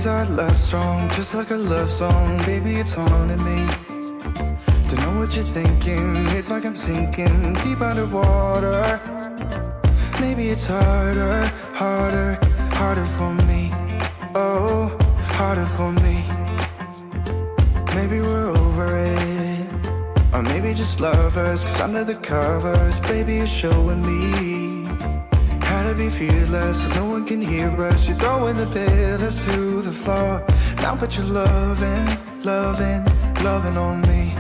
is our love strong, just like a love song. Baby, it's haunting me. Don't know what you're thinking. It's like I'm sinking deep underwater. Maybe it's harder, harder, harder for me. Oh, harder for me. Maybe we're over it, or maybe just lovers. Cause under the covers, baby, you're showing me how to be fearless so no one can hear us. You're throwing the pillars to the floor. Now put your loving, loving, loving on me.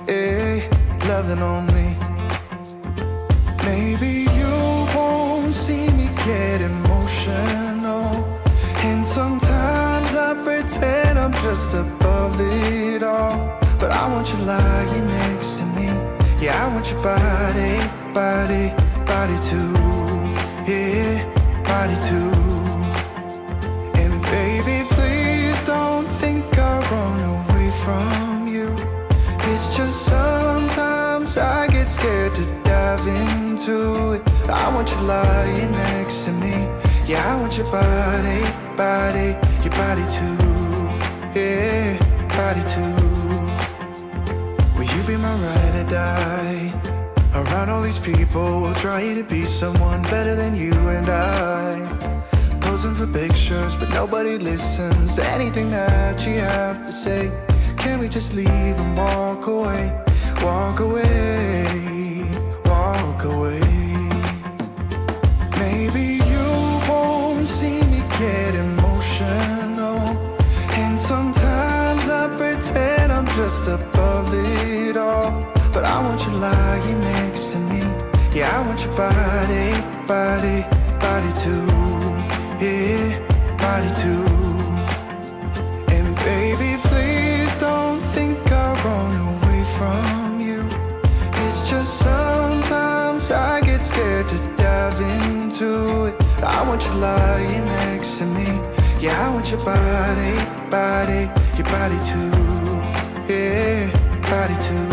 Yeah, loving on me. Maybe you won't see me get emotional, and sometimes I pretend I'm just above it all. But I want you lying next to me. Yeah, I want your body, body, body too. Yeah, body too. And baby, please don't think I run away from you. It's just sometimes I get scared to dive into it. I want you lying next to me. Yeah, I want your body, body, your body too. Yeah, body too. Will you be my ride or die? Around all these people, we'll try to be someone better than you and I. Posing for pictures, but nobody listens to anything that you have to say. Can we just leave and walk away? Walk away, walk away. Maybe you won't see me get emotional, and sometimes I pretend I'm just above it all. But I want you lying next to me. Yeah, I want your body, body, body too. Yeah, body too. And baby, please don't think I'll run away from you. It's just sometimes I get scared to dive into it. I want you lying next to me. Yeah, I want your body, body, your body too. Yeah, body too.